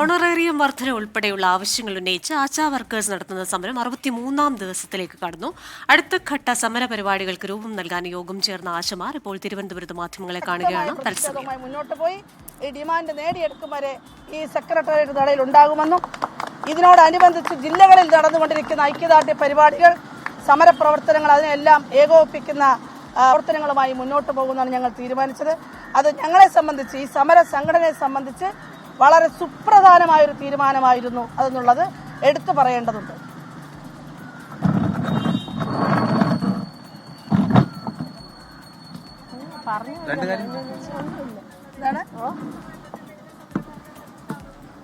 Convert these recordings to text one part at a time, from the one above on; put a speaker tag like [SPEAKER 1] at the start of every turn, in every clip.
[SPEAKER 1] Honorarium വർധന ഉൾപ്പെടെയുള്ള ആവശ്യങ്ങൾ ഉന്നയിച്ച് ആശാ വർക്കേഴ്സ് നടത്തുന്ന സമരം 63-ാം ദിവസത്തിലേക്ക് കടന്നു. അടുത്ത ഘട്ട സമര പരിപാടികൾക്ക് രൂപം നൽകാൻ യോഗം ചേർന്ന ആശമാർ ഇപ്പോൾ തിരുവനന്തപുരത്ത് മാധ്യമങ്ങളെ കാണുകയാണ്.
[SPEAKER 2] മുന്നോട്ട് പോയി ഈ ഡിമാൻഡ് നേടിയെടുക്കും വരെ ഈ സെക്രട്ടേറിയറ്റ് നടയിൽ ഉണ്ടാകുമെന്നും ഇതിനോടനുബന്ധിച്ച് ജില്ലകളിൽ നടന്നുകൊണ്ടിരിക്കുന്ന ഐക്യദാർഢ്യ പരിപാടികൾ, സമരപ്രവർത്തനങ്ങൾ അതിനെല്ലാം ഏകോപിപ്പിക്കുന്ന പ്രവർത്തനങ്ങളുമായി മുന്നോട്ട് പോകുമെന്നാണ് ഞങ്ങൾ തീരുമാനിച്ചത്. അത് ഞങ്ങളെ സംബന്ധിച്ച്, ഈ സമര സംഘടനയെ സംബന്ധിച്ച് വളരെ സുപ്രധാനമായൊരു തീരുമാനമായിരുന്നു അതെന്നുള്ളത് എടുത്തു പറയേണ്ടതുണ്ട്.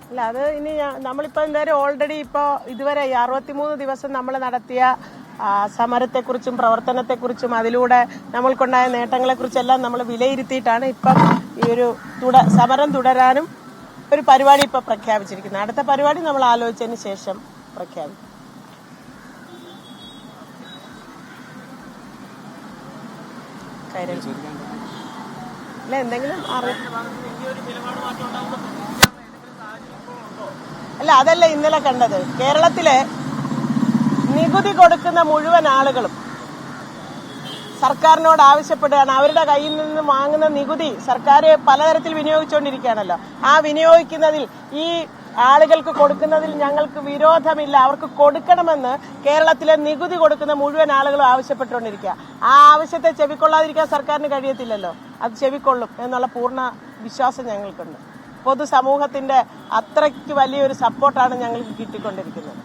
[SPEAKER 3] അല്ല, അത് ഇനി നമ്മളിപ്പോ എന്തായാലും ഓൾറെഡി ഇതുവരെ 63 ദിവസം നമ്മൾ നടത്തിയ സമരത്തെക്കുറിച്ചും പ്രവർത്തനത്തെക്കുറിച്ചും അതിലൂടെ നമ്മൾക്കുണ്ടായ നേട്ടങ്ങളെക്കുറിച്ചെല്ലാം നമ്മൾ വിലയിരുത്തിയിട്ടാണ് ഇപ്പം ഈ ഒരു സമരം തുടരാനും ഒരു പരിപാടി ഇപ്പൊ പ്രഖ്യാപിച്ചിരിക്കുന്നത്. അടുത്ത പരിപാടി നമ്മൾ ആലോചിച്ചതിന് ശേഷം പ്രഖ്യാപിക്കും. അല്ല, എന്തെങ്കിലും അല്ല, അതല്ല ഇന്നലെ കണ്ടത്. കേരളത്തിലെ നികുതി കൊടുക്കുന്ന മുഴുവൻ ആളുകളും സർക്കാരിനോട് ആവശ്യപ്പെടുകയാണ്. അവരുടെ കയ്യിൽ നിന്ന് വാങ്ങുന്ന നികുതി സർക്കാർ പലതരത്തിൽ വിനിയോഗിച്ചുകൊണ്ടിരിക്കുകയാണല്ലോ. ആ വിനിയോഗിക്കുന്നതിൽ, ഈ ആളുകൾക്ക് കൊടുക്കുന്നതിൽ ഞങ്ങൾക്ക് വിരോധമില്ല, അവർക്ക് കൊടുക്കണമെന്ന് കേരളത്തിലെ നികുതി കൊടുക്കുന്ന മുഴുവൻ ആളുകളും ആവശ്യപ്പെട്ടുകൊണ്ടിരിക്കുക. ആ ആവശ്യത്തെ ചെവിക്കൊള്ളാതിരിക്കാൻ സർക്കാരിന് കഴിയത്തില്ലല്ലോ. അത് ചെവിക്കൊള്ളും എന്നുള്ള പൂർണ്ണ വിശ്വാസം ഞങ്ങൾക്കുണ്ട്. പൊതുസമൂഹത്തിന്റെ അത്രയ്ക്ക് വലിയൊരു സപ്പോർട്ടാണ് ഞങ്ങൾക്ക് കിട്ടിക്കൊണ്ടിരിക്കുന്നത്.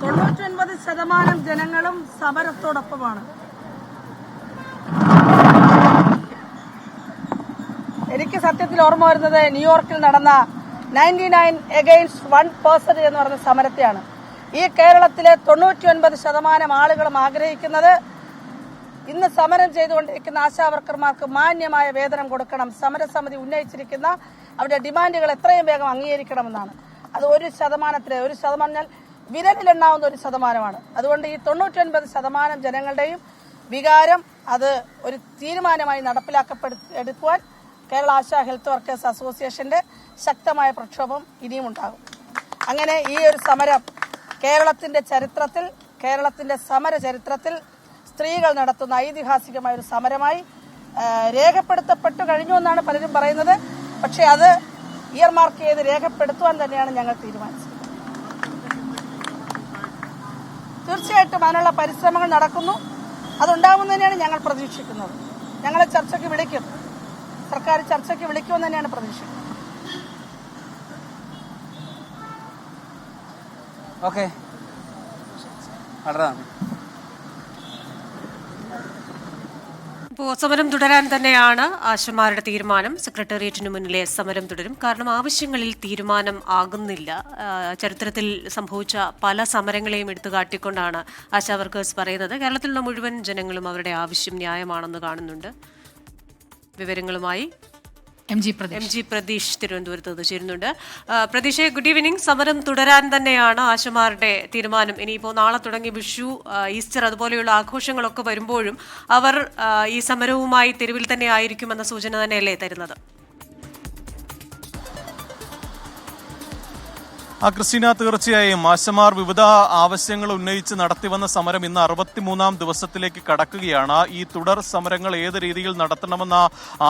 [SPEAKER 2] 99% ജനങ്ങളും സമരത്തോടൊപ്പമാണ്. എനിക്ക് സത്യത്തിൽ ഓർമ്മ വരുന്നത് ന്യൂയോർക്കിൽ നടന്ന 99 against 1% എന്ന് പറഞ്ഞ സമരത്തെയാണ്. ഈ കേരളത്തിലെ 99% ആളുകളും ആഗ്രഹിക്കുന്നത് ഇന്ന് സമരം ചെയ്തുകൊണ്ടിരിക്കുന്ന ആശാവർക്കർമാർക്ക് മാന്യമായ വേതനം കൊടുക്കണം, സമരസമിതി ഉന്നയിച്ചിരിക്കുന്ന അവരുടെ ഡിമാൻഡുകൾ എത്രയും വേഗം അംഗീകരിക്കണമെന്നാണ്. അത് 1% വിരലിലെണ്ണാവുന്ന 1%. അതുകൊണ്ട് ഈ 99% ജനങ്ങളുടെയും വികാരം അത് ഒരു തീരുമാനമായി നടപ്പിലാക്കപ്പെടുവാൻ കേരള ആശാ ഹെൽത്ത് വർക്കേഴ്സ് അസോസിയേഷന്റെ ശക്തമായ പ്രക്ഷോഭം ഇനിയും ഉണ്ടാകും. അങ്ങനെ ഈ ഒരു സമരം കേരളത്തിന്റെ സമര ചരിത്രത്തിൽ സ്ത്രീകൾ നടത്തുന്ന ഐതിഹാസികമായ ഒരു സമരമായി രേഖപ്പെടുത്തപ്പെട്ടു കഴിഞ്ഞു എന്നാണ് പലരും പറയുന്നത്. പക്ഷെ അത് ഇയർമാർക്ക് ചെയ്ത് രേഖപ്പെടുത്തുവാൻ തന്നെയാണ് ഞങ്ങൾ തീരുമാനിച്ചത്. തീർച്ചയായിട്ടും അതിനുള്ള പരിശ്രമങ്ങൾ നടക്കുന്നു. അതുണ്ടാകുമെന്ന് തന്നെയാണ് ഞങ്ങൾ പ്രതീക്ഷിക്കുന്നത്. ഞങ്ങളെ ചർച്ചയ്ക്ക് വിളിക്കും, സർക്കാർ ചർച്ചയ്ക്ക് വിളിക്കുമെന്ന് തന്നെയാണ് പ്രതീക്ഷിക്കുന്നത്.
[SPEAKER 4] ഓക്കെ,
[SPEAKER 1] ഇപ്പോൾ സമരം തുടരാൻ തന്നെയാണ് ആശമാരുടെ തീരുമാനം. സെക്രട്ടേറിയറ്റിന് മുന്നിലെ സമരം തുടരും. കാരണം ആവശ്യങ്ങളിൽ തീരുമാനം ആകുന്നില്ല. ചരിത്രത്തിൽ സംഭവിച്ച പല സമരങ്ങളെയും എടുത്തുകാട്ടിക്കൊണ്ടാണ് ആശാ വർക്കേഴ്സ് പറയുന്നത്. കേരളത്തിലുള്ള മുഴുവൻ ജനങ്ങളും അവരുടെ ആവശ്യം ന്യായമാണെന്ന് കാണുന്നുണ്ട്. വിവരങ്ങളുമായി എം ജി പ്രതീഷ് തിരുവനന്തപുരത്ത് ചേരുന്നുണ്ട്. Pratheesh, good evening. സമരം തുടരാൻ തന്നെയാണ് ആശമാരുടെ തീരുമാനം. ഇനിയിപ്പോൾ നാളെ തുടങ്ങി വിഷു, ഈസ്റ്റർ അതുപോലെയുള്ള ആഘോഷങ്ങളൊക്കെ വരുമ്പോഴും അവർ ഈ സമരവുമായി തെരുവിൽ തന്നെ ആയിരിക്കുമെന്ന സൂചന തന്നെയല്ലേ തരുന്നത്?
[SPEAKER 5] ക്രിസ്റ്റീന, തീർച്ചയായും ആശമാർ വിവിധ ആവശ്യങ്ങൾ ഉന്നയിച്ച് നടത്തിവന്ന സമരം ഇന്ന് 63-ാം ദിവസത്തിലേക്ക് കടക്കുകയാണ്. ഈ തുടർ സമരങ്ങൾ ഏത് രീതിയിൽ നടത്തണമെന്ന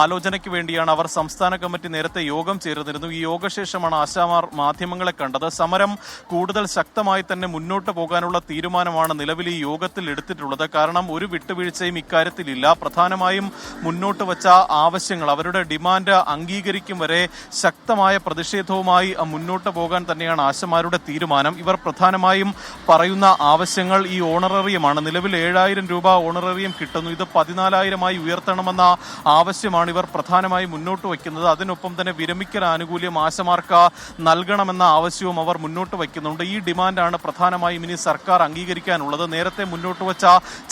[SPEAKER 5] ആലോചനയ്ക്ക് വേണ്ടിയാണ് അവർ സംസ്ഥാന കമ്മിറ്റി നേരത്തെ യോഗം ചേർന്നിരുന്നു. ഈ യോഗശേഷമാണ് ആശാമാർ മാധ്യമങ്ങളെ കണ്ടത്. സമരം കൂടുതൽ ശക്തമായി തന്നെ മുന്നോട്ട് പോകാനുള്ള തീരുമാനമാണ് നിലവിൽ ഈ യോഗത്തിൽ എടുത്തിട്ടുള്ളത്. കാരണം ഒരു വിട്ടുവീഴ്ചയും ഇക്കാര്യത്തിലില്ല. പ്രധാനമായും മുന്നോട്ട് വച്ച ആവശ്യങ്ങൾ, അവരുടെ ഡിമാൻഡ് അംഗീകരിക്കും വരെ ശക്തമായ പ്രതിഷേധവുമായി മുന്നോട്ട് പോകാൻ തന്നെയാണ് ആശമാരുടെ തീരുമാനം. ഇവർ പ്രധാനമായും പറയുന്ന ആവശ്യങ്ങൾ ഈ ഓണറേറിയമാണ്. നിലവിൽ 7000 രൂപ ഓണറേറിയം കിട്ടുന്നു. ഇത് 14,000 ഉയർത്തണമെന്ന ആവശ്യമാണ് ഇവർ പ്രധാനമായും മുന്നോട്ട് വയ്ക്കുന്നത്. അതിനൊപ്പം തന്നെ വിരമിക്കൽ ആനുകൂല്യം ആശമാർക്ക് നൽകണമെന്ന ആവശ്യവും അവർ മുന്നോട്ട് വയ്ക്കുന്നുണ്ട്. ഈ ഡിമാൻഡാണ് പ്രധാനമായും ഇനി സർക്കാർ അംഗീകരിക്കാനുള്ളത്. നേരത്തെ മുന്നോട്ട് വച്ച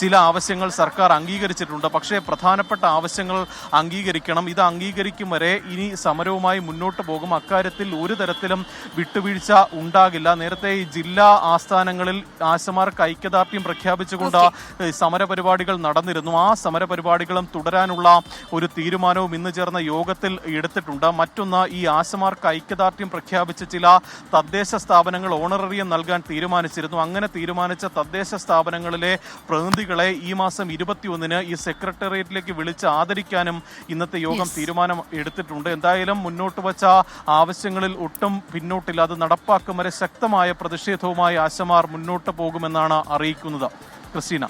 [SPEAKER 5] ചില ആവശ്യങ്ങൾ സർക്കാർ അംഗീകരിച്ചിട്ടുണ്ട്. പക്ഷേ പ്രധാനപ്പെട്ട ആവശ്യങ്ങൾ അംഗീകരിക്കണം. ഇത് അംഗീകരിക്കും വരെ ഇനി സമരവുമായി മുന്നോട്ട് പോകും. അക്കാര്യത്തിൽ ഒരു തരത്തിലും വിട്ടുവീഴ്ച ഉണ്ടാകില്ല. നേരത്തെ ഈ ജില്ലാ ആസ്ഥാനങ്ങളിൽ ആശമാർക്ക് ഐക്യദാർഢ്യം പ്രഖ്യാപിച്ചുകൊണ്ട് സമരപരിപാടികൾ നടന്നിരുന്നു. ആ സമരപരിപാടികളും തുടരാനുള്ള ഒരു തീരുമാനവും ഇന്ന് ചേർന്ന യോഗത്തിൽ എടുത്തിട്ടുണ്ട്. മറ്റൊന്ന്, ഈ ആശമാർക്ക് ഐക്യദാർഢ്യം പ്രഖ്യാപിച്ച ചില തദ്ദേശ സ്ഥാപനങ്ങൾ ഓണററിയം നൽകാൻ തീരുമാനിച്ചിരുന്നു. അങ്ങനെ തീരുമാനിച്ച തദ്ദേശ സ്ഥാപനങ്ങളിലെ പ്രതിനിധികളെ ഈ മാസം 21-ന് ഈ സെക്രട്ടേറിയറ്റിലേക്ക് വിളിച്ച് ആദരിക്കാനും ഇന്നത്തെ യോഗം തീരുമാനം എടുത്തിട്ടുണ്ട്. എന്തായാലും മുന്നോട്ട് വച്ച ആവശ്യങ്ങളിൽ ഒട്ടും പിന്നോട്ടില്ല. അത് നടപ്പാക്കും വരെ ശക്തമായ പ്രതിഷേധവുമായി ആശമാർ മുന്നോട്ട് പോകുമെന്നാണ് അറിയിക്കുന്നത്. ക്രിസ്റ്റീന.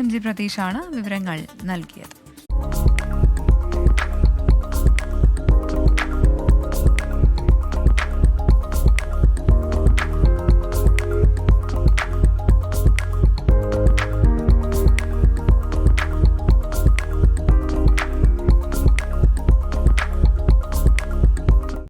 [SPEAKER 4] MG പ്രതീഷാണ് വിവരങ്ങൾ നൽകിയത്.